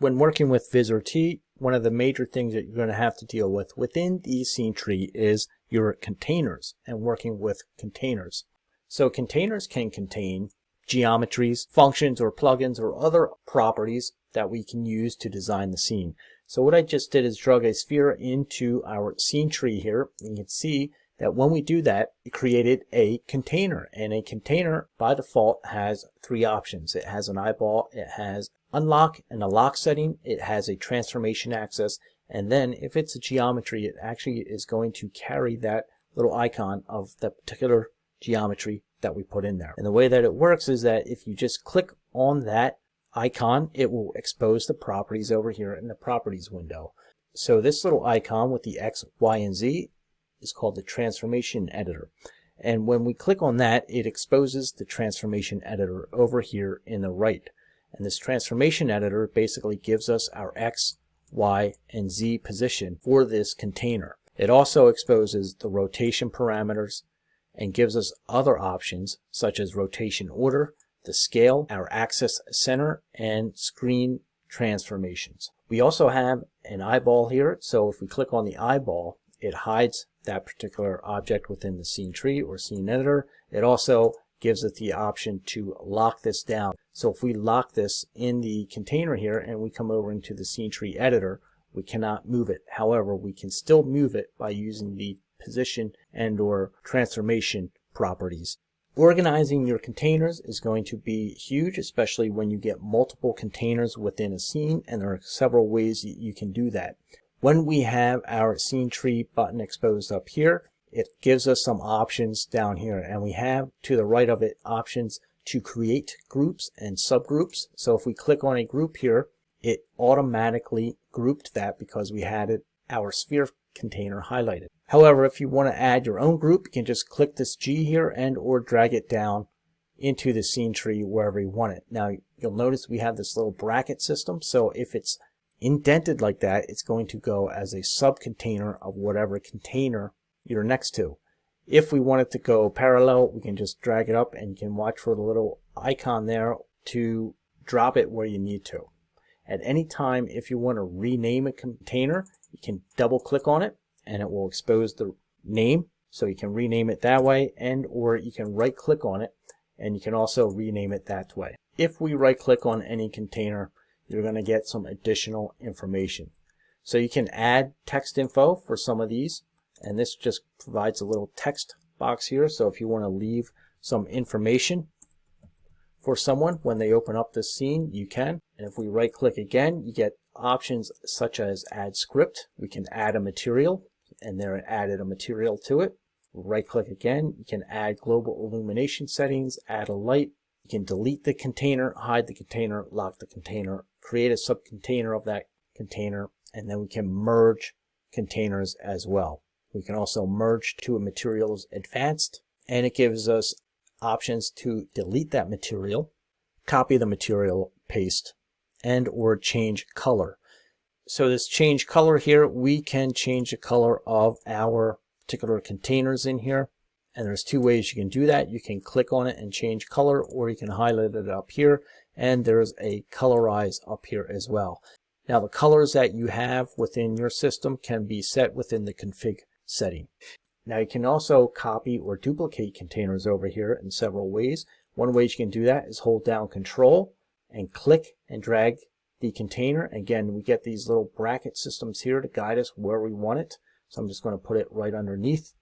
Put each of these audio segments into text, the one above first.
When working with Vizrt, one of the major things that you're going to have to deal with within the scene tree is your containers and working with containers. So containers can contain geometries, functions, or plugins, or other properties that we can use to design the scene. So what I just did is drag a sphere into our scene tree here. You can see that when we do that, it created a container, and a container by default has three options. It has an eyeball, it has unlock and a lock setting, it has a transformation access, and then if it's a geometry, it actually is going to carry that little icon of the particular geometry that we put in there. And the way that it works is that if you just click on that icon, it will expose the properties over here in the properties window. So this little icon with the X, Y, and Z is called the transformation editor. And when we click on that, it exposes the transformation editor over here in the right. And this transformation editor basically gives us our X, Y, and Z position for this container. It also exposes the rotation parameters and gives us other options such as rotation order, the scale, our axis center, and screen transformations. We also have an eyeball here, so if we click on the eyeball, it hides that particular object within the scene tree or scene editor. It also gives us the option to lock this down. So if we lock this in the container here and we come over into the scene tree editor, we cannot move it. However, we can still move it by using the position and or transformation properties. Organizing your containers is going to be huge, especially when you get multiple containers within a scene, and there are several ways you can do that. When we have our scene tree button exposed up here, it gives us some options down here, and we have to the right of it options to create groups and subgroups. So if we click on a group here, it automatically grouped that because we had our sphere container highlighted. However, if you want to add your own group, you can just click this G here and or drag it down into the scene tree wherever you want it. Now you'll notice we have this little bracket system, so if it's indented like that, it's going to go as a sub-container of whatever container you're next to. If we want it to go parallel, we can just drag it up, and you can watch for the little icon there to drop it where you need to. At any time, if you want to rename a container, you can double click on it and it will expose the name, so you can rename it that way, and or you can right click on it and you can also rename it that way. If we right click on any container, you're going to get some additional information. So you can add text info for some of these, and this just provides a little text box here. So if you want to leave some information for someone when they open up this scene, you can. And if we right click again, you get options such as add script. We can add a material, and there it added a material to it. Right click again, you can add global illumination settings, add a light. You can delete the container, hide the container, lock the container, create a subcontainer of that container, and then we can merge containers as well. We can also merge to a materials advanced, and it gives us options to delete that material, copy the material, paste, and or change color. So this change color here, we can change the color of our particular containers in here. And there's two ways you can do that. You can click on it and change color, or you can highlight it up here, and there's a colorize up here as well. Now the colors that you have within your system can be set within the config setting. Now you can also copy or duplicate containers over here in several ways. One way you can do that is hold down Control and click and drag the container. Again, we get these little bracket systems here to guide us where we want it. So I'm just going to put it right underneath.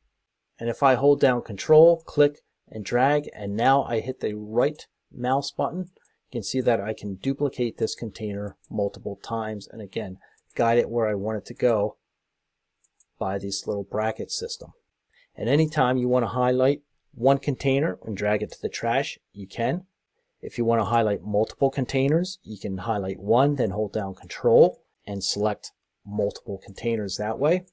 And if I hold down Control, click, and drag, and now I hit the right mouse button, you can see that I can duplicate this container multiple times, and again, guide it where I want it to go by this little bracket system. And anytime you want to highlight one container and drag it to the trash, you can. If you want to highlight multiple containers, you can highlight one, then hold down Control and select multiple containers that way.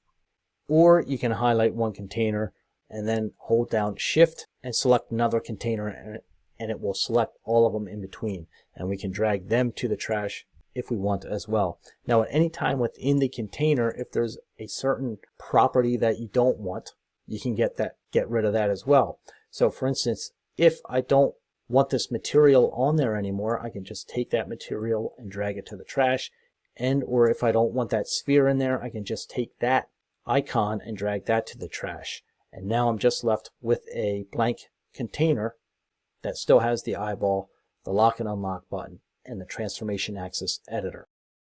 Or you can highlight one container and then hold down Shift and select another container, and it will select all of them in between, and we can drag them to the trash if we want as well. Now at any time within the container, if there's a certain property that you don't want, you can get rid of that as well. So for instance, if I don't want this material on there anymore, I can just take that material and drag it to the trash, And or if I don't want that sphere in there, I can just take that icon and drag that to the trash. And now I'm just left with a blank container that still has the eyeball, the lock and unlock button, and the transformation axis editor.